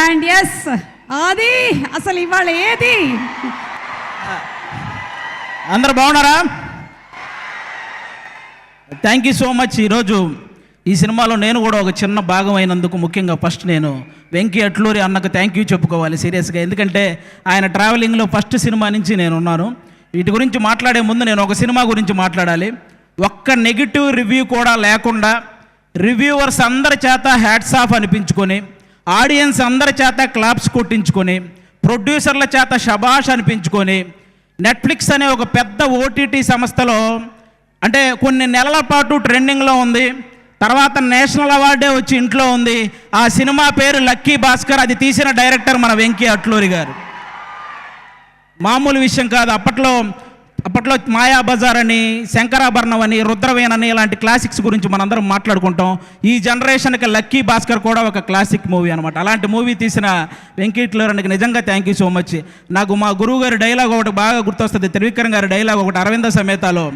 And yes అది అసలు ఇవాళ ఏది అందరు బాగున్నారా? Thank you so much. ఈరోజు ఈ సినిమాలో నేను కూడా ఒక చిన్న భాగం అయినందుకు ముఖ్యంగా ఫస్ట్ నేను వెంకీ అట్లూరి అన్నకు థ్యాంక్ యూ చెప్పుకోవాలి సీరియస్గా. ఎందుకంటే ఆయన ట్రావెలింగ్లో ఫస్ట్ సినిమా నుంచి నేను ఉన్నాను. వీటి గురించి మాట్లాడే ముందు నేను ఒక సినిమా గురించి మాట్లాడాలి. ఒక్క నెగిటివ్ రివ్యూ కూడా లేకుండా రివ్యూవర్స్ అందరి చేత హ్యాట్స్ ఆఫ్ అనిపించుకొని, ఆడియన్స్ అందరి చేత క్లాప్స్ కొట్టించుకొని, ప్రొడ్యూసర్ల చేత షబాష్ అనిపించుకొని, నెట్ఫ్లిక్స్ అనే ఒక పెద్ద ఓటీటీ సంస్థలో అంటే కొన్ని నెలల పాటు ట్రెండింగ్లో ఉంది. తర్వాత నేషనల్ అవార్డే వచ్చి ఇంట్లో ఉంది. ఆ సినిమా పేరు లక్కీ భాస్కర్. అది తీసిన డైరెక్టర్ మన వెంకీ అట్లూరి గారు. మామూలు విషయం కాదు. అప్పట్లో మాయాబజార్ అని, శంకరాభరణం అని, రుద్రవేణ్ అని ఇలాంటి క్లాసిక్స్ గురించి మనందరం మాట్లాడుకుంటాం. ఈ జనరేషన్కి లక్కీ భాస్కర్ కూడా ఒక క్లాసిక్ మూవీ అనమాట. అలాంటి మూవీ తీసిన వెంకీ అట్లూరికి నిజంగా థ్యాంక్ యూ సో మచ్. నాకు మా గురువు గారి డైలాగ్ ఒకటి బాగా గుర్తొస్తుంది. త్రివిక్రమ్ గారి డైలాగ్ ఒకటి అరవింద సమేతలో,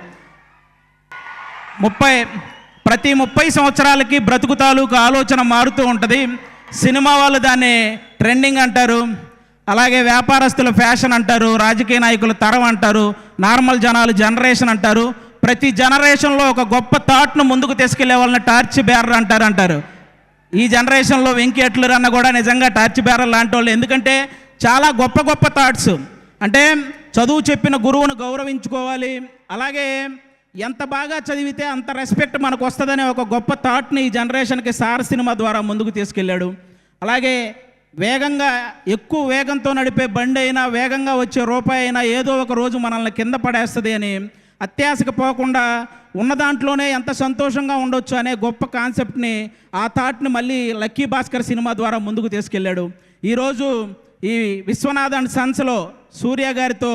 ప్రతి 30 సంవత్సరాలకి బ్రతుకు తాలూకు ఆలోచన మారుతూ ఉంటుంది. సినిమా వాళ్ళు దాన్ని ట్రెండింగ్ అంటారు, అలాగే వ్యాపారస్తులు ఫ్యాషన్ అంటారు, రాజకీయ నాయకులు తరం అంటారు, నార్మల్ జనాలు జనరేషన్ అంటారు. ప్రతి జనరేషన్లో ఒక గొప్ప థాట్ను ముందుకు తీసుకెళ్లే వాళ్ళని టార్చ్ బేరర్ అంటారు. ఈ జనరేషన్లో వెంకీ అట్లూరి అన్న కూడా నిజంగా టార్చ్ బేరర్ లాంటి వాళ్ళు. ఎందుకంటే చాలా గొప్ప థాట్స్. అంటే చదువు చెప్పిన గురువును గౌరవించుకోవాలి, అలాగే ఎంత బాగా చదివితే అంత రెస్పెక్ట్ మనకు వస్తుందనే ఒక గొప్ప థాట్ని ఈ జనరేషన్కి సార్ సినిమా ద్వారా ముందుకు తీసుకెళ్ళాడు. అలాగే ఎక్కువ వేగంతో నడిపే బండి అయినా, వేగంగా వచ్చే రూపాయి అయినా ఏదో ఒక రోజు మనల్ని కింద పడేస్తుంది అని అత్యాశకు పోకుండా ఉన్న దాంట్లోనే ఎంత సంతోషంగా ఉండొచ్చు అనే గొప్ప కాన్సెప్ట్ని, ఆ థాట్ని మళ్ళీ లక్కీ భాస్కర్ సినిమా ద్వారా ముందుకు తీసుకెళ్ళాడు. ఈరోజు ఈ విశ్వనాథ్ అండ్ సన్స్లో సూర్య గారితో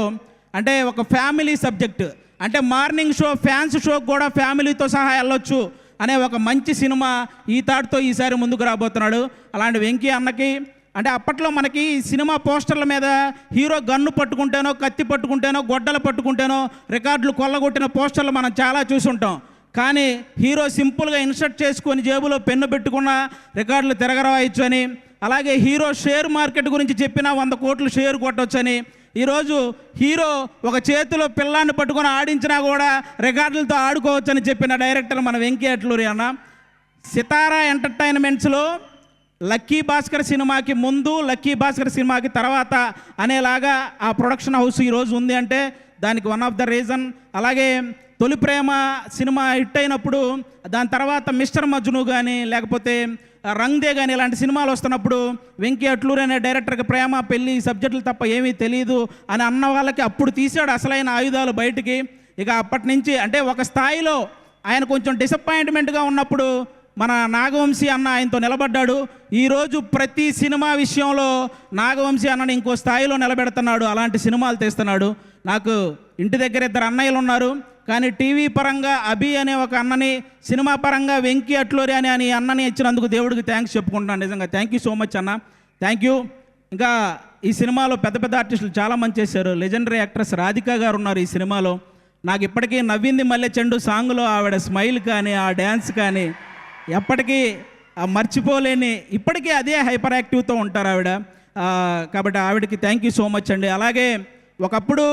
అంటే ఒక ఫ్యామిలీ సబ్జెక్ట్, అంటే మార్నింగ్ షో ఫ్యాన్స్ షోకి కూడా ఫ్యామిలీతో సహా వెళ్ళొచ్చు అనే ఒక మంచి సినిమా ఈ థాట్తో ఈసారి ముందుకు రాబోతున్నాడు. అలాంటి వెంకీ అన్నకి అంటే అప్పట్లో మనకి సినిమా పోస్టర్ల మీద హీరో గన్ను పట్టుకుంటేనో, కత్తి పట్టుకుంటేనో, గొడ్డలు పట్టుకుంటేనో రికార్డులు కొల్లగొట్టిన పోస్టర్లు మనం చాలా చూసుంటాం. కానీ హీరో సింపుల్గా ఇన్సర్ట్ చేసుకొని జేబులో పెన్ను పెట్టుకున్న రికార్డులు తిరగరాయొచ్చు అని, అలాగే హీరో షేర్ మార్కెట్ గురించి చెప్పినా 100 కోట్లు షేర్ కొట్టొచ్చని, ఈరోజు హీరో ఒక చేతిలో పిల్లాన్ని పట్టుకొని ఆడించినా కూడా రికార్డులతో ఆడుకోవచ్చని చెప్పిన డైరెక్టర్ మన వెంకీ అట్లూరి అన్న. సితారా ఎంటర్టైన్మెంట్స్లో లక్కీ భాస్కర్ సినిమాకి ముందు, లక్కీ భాస్కర్ సినిమాకి తర్వాత అనేలాగా ఆ ప్రొడక్షన్ హౌస్ ఈరోజు ఉంది అంటే దానికి వన్ ఆఫ్ ద రీజన్. అలాగే తొలి ప్రేమ సినిమా హిట్ అయినప్పుడు దాని తర్వాత మిస్టర్ మజ్ను కానీ, లేకపోతే రంగ్ దే కానీ ఇలాంటి సినిమాలు వస్తున్నప్పుడు వెంకీ అట్లూరి అనే డైరెక్టర్కి ప్రేమ, పెళ్ళి సబ్జెక్టులు తప్ప ఏమీ తెలియదు అని అన్న వాళ్ళకి అప్పుడు తీసాడు అసలైన ఆయుధాలు బయటికి. ఇక అప్పటి నుంచి అంటే ఒక స్థాయిలో ఆయన కొంచెం డిసప్పాయింట్మెంట్గా ఉన్నప్పుడు మన నాగవంశీ అన్న ఆయనతో నిలబడ్డాడు. ఈరోజు ప్రతి సినిమా విషయంలో నాగవంశీ అన్నని ఇంకో స్థాయిలో నిలబెడుతున్నాడు. అలాంటి సినిమాలు తీస్తున్నాడు. నాకు ఇంటి దగ్గర 2 అన్నయ్యలు ఉన్నారు, కానీ టీవీ పరంగా అభి అనే ఒక అన్నని, సినిమా పరంగా వెంకీ అట్లూరి అని అన్నని ఇచ్చినందుకు దేవుడికి థ్యాంక్స్ చెప్పుకుంటున్నాను. నిజంగా థ్యాంక్ యూ సో మచ్ అన్న, థ్యాంక్ యూ. ఇంకా ఈ సినిమాలో పెద్ద ఆర్టిస్టులు చాలామంది చేశారు. లెజెండరీ యాక్ట్రెస్ రాధిక గారు ఉన్నారు ఈ సినిమాలో. నాకు ఇప్పటికీ నవ్వింది మల్లె చెండు సాంగ్లో ఆవిడ స్మైల్ కానీ, ఆ డ్యాన్స్ కానీ ఎప్పటికీ మర్చిపోలేని, ఇప్పటికీ అదే హైపర్ యాక్టివ్తో ఉంటారు ఆవిడ. కాబట్టి ఆవిడకి థ్యాంక్ యూ సో మచ్ అండి. అలాగే ఒకప్పుడు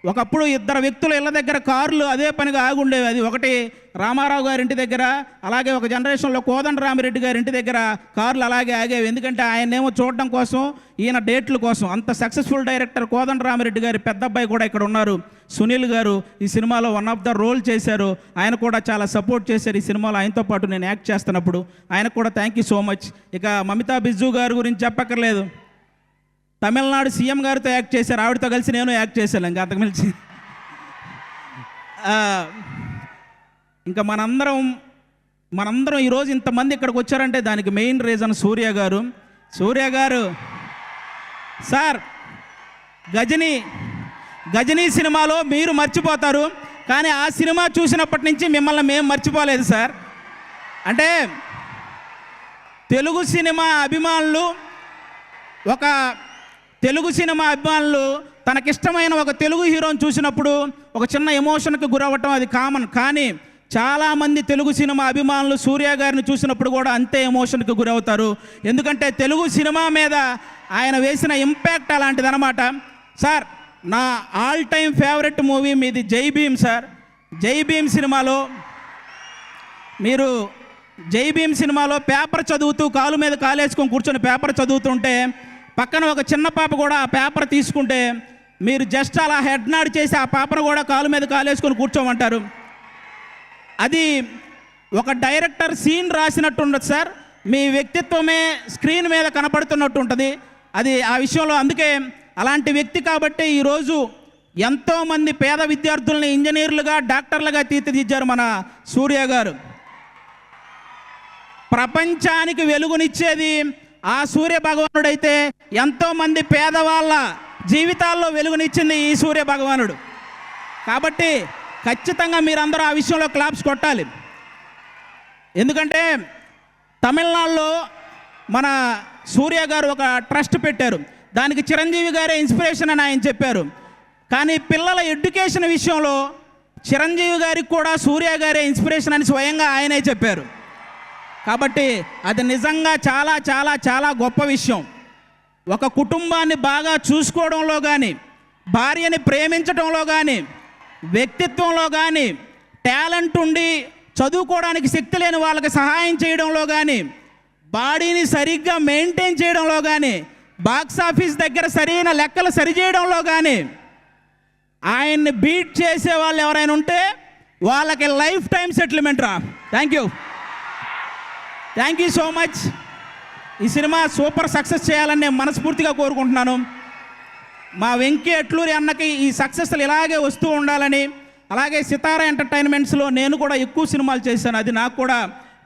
2 వ్యక్తులు ఇళ్ళ దగ్గర కార్లు అదే పనిగా ఆగుండేవి. అది ఒకటి రామారావు గారి ఇంటి దగ్గర, అలాగే ఒక జనరేషన్లో కోదండరామిరెడ్డి గారి ఇంటి దగ్గర కార్లు అలాగే ఆగేవి. ఎందుకంటే ఆయనేమో చూడడం కోసం, ఈయన డేట్ల కోసం. అంత సక్సెస్ఫుల్ డైరెక్టర్ కోదండరామిరెడ్డి గారి పెద్ద అబ్బాయి కూడా ఇక్కడ ఉన్నారు, సునీల్ గారు. ఈ సినిమాలో వన్ ఆఫ్ ద రోల్ చేశారు. ఆయన కూడా చాలా సపోర్ట్ చేశారు ఈ సినిమాలో. ఆయనతో పాటు నేను యాక్ట్ చేస్తున్నప్పుడు ఆయనకు కూడా థ్యాంక్ యూ సో మచ్. ఇక మమితా బిజ్జు గారి గురించి చెప్పక్కర్లేదు. తమిళనాడు సీఎం గారితో యాక్ట్ చేశారు, ఆవిడతో కలిసి నేను యాక్ట్ చేశాను. ఇంకా అంతకుమించి ఇంకా మనందరం ఈరోజు ఇంతమంది ఇక్కడికి వచ్చారంటే దానికి మెయిన్ రీజన్ సూర్య గారు. సార్ గజనీ సినిమాలో మీరు మర్చిపోతారు, కానీ ఆ సినిమా చూసినప్పటి నుంచి మిమ్మల్ని మేము మర్చిపోలేదు సార్. అంటే తెలుగు సినిమా అభిమానులు తనకిష్టమైన ఒక తెలుగు హీరోని చూసినప్పుడు ఒక చిన్న ఎమోషన్కి గురవ్వటం అది కామన్. కానీ చాలామంది తెలుగు సినిమా అభిమానులు సూర్య గారిని చూసినప్పుడు కూడా అంతే ఎమోషన్కి గురవుతారు. ఎందుకంటే తెలుగు సినిమా మీద ఆయన వేసిన ఇంపాక్ట్ అలాంటిదన్నమాట. సార్, నా ఆల్ టైమ్ ఫేవరెట్ మూవీ మీది జై భీమ్ సార్. జై భీమ్ సినిమాలో మీరు పేపర్ చదువుతూ కాలు మీద కాలేసుకొని కూర్చొని పేపర్ చదువుతుంటే పక్కన ఒక చిన్న పాప కూడా ఆ పేపర్ తీసుకుంటే మీరు జస్ట్ అలా హెడ్ నాడ్ చేసి ఆ పాపను కూడా కాలు మీద కాలేసుకొని కూర్చోమంటారు. అది ఒక డైరెక్టర్ సీన్ రాసినట్టు ఉండదు సార్. మీ వ్యక్తిత్వమే స్క్రీన్ మీద కనపడుతున్నట్టు ఉంటుంది. అది ఆ విషయంలో అందుకే అలాంటి వ్యక్తి కాబట్టి ఈరోజు ఎంతోమంది పేద విద్యార్థుల్ని ఇంజనీర్లుగా డాక్టర్లుగా తీర్చిదిద్దారు మన సూర్య గారు. ప్రపంచానికి వెలుగునిచ్చేది ఆ సూర్య భగవానుడైతే ఎంతోమంది పేదవాళ్ళ జీవితాల్లో వెలుగునిచ్చింది ఈ సూర్య భగవానుడు. కాబట్టి ఖచ్చితంగా మీరందరూ ఆ విషయంలో క్లాప్స్ కొట్టాలి. ఎందుకంటే తమిళనాడులో మన సూర్య గారు ఒక ట్రస్ట్ పెట్టారు. దానికి చిరంజీవి గారే ఇన్స్పిరేషన్ అని ఆయన చెప్పారు. కానీ పిల్లల ఎడ్యుకేషన్ విషయంలో చిరంజీవి గారికి కూడా సూర్య గారే ఇన్స్పిరేషన్ అని స్వయంగా ఆయనే చెప్పారు. కాబట్టి అది నిజంగా చాలా చాలా చాలా గొప్ప విషయం. ఒక కుటుంబాన్ని బాగా చూసుకోవడంలో కానీ, భార్యని ప్రేమించడంలో కానీ, వ్యక్తిత్వంలో కానీ, టాలెంట్ ఉండి చదువుకోవడానికి శక్తి లేని వాళ్ళకి సహాయం చేయడంలో కానీ, బాడీని సరిగ్గా మెయింటైన్ చేయడంలో కానీ, బాక్స్ ఆఫీస్ దగ్గర సరైన లెక్కలు సరిచేయడంలో కానీ ఆయన్ని బీట్ చేసే వాళ్ళు ఎవరైనా ఉంటే వాళ్ళకి లైఫ్ టైం సెటిల్మెంట్ రా. Thank you so much. ఈ సినిమా సూపర్ సక్సెస్ చేయాలని నేను మనస్ఫూర్తిగా కోరుకుంటున్నాను. మా వెంకీ అట్లూరి అన్నకి ఈ సక్సెస్లు ఇలాగే వస్తూ ఉండాలని, అలాగే సితారా ఎంటర్టైన్మెంట్స్లో నేను కూడా ఎక్కువ సినిమాలు చేశాను. అది నాకు కూడా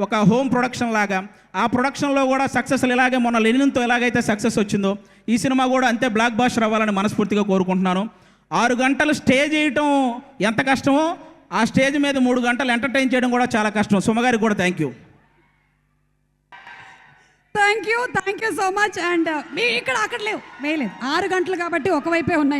ఒక హోమ్ ప్రొడక్షన్ లాగా. ఆ ప్రొడక్షన్లో కూడా సక్సెస్లు ఇలాగే మొన్న లెనిన్తో ఎలాగైతే సక్సెస్ వచ్చిందో ఈ సినిమా కూడా అంతే బ్లాక్ బాస్టర్ అవ్వాలని మనస్ఫూర్తిగా కోరుకుంటున్నాను. 6 గంటలు స్టేజ్ చేయటం ఎంత కష్టమో ఆ స్టేజ్ మీద 3 గంటలు ఎంటర్టైన్ చేయడం కూడా చాలా కష్టం. సుమగారికి కూడా thank you so much. And మీ ఇక్కడ అక్కడ లేవు వేయలేదు 6 గంటలు కాబట్టి ఒకవైపే ఉన్నాయి.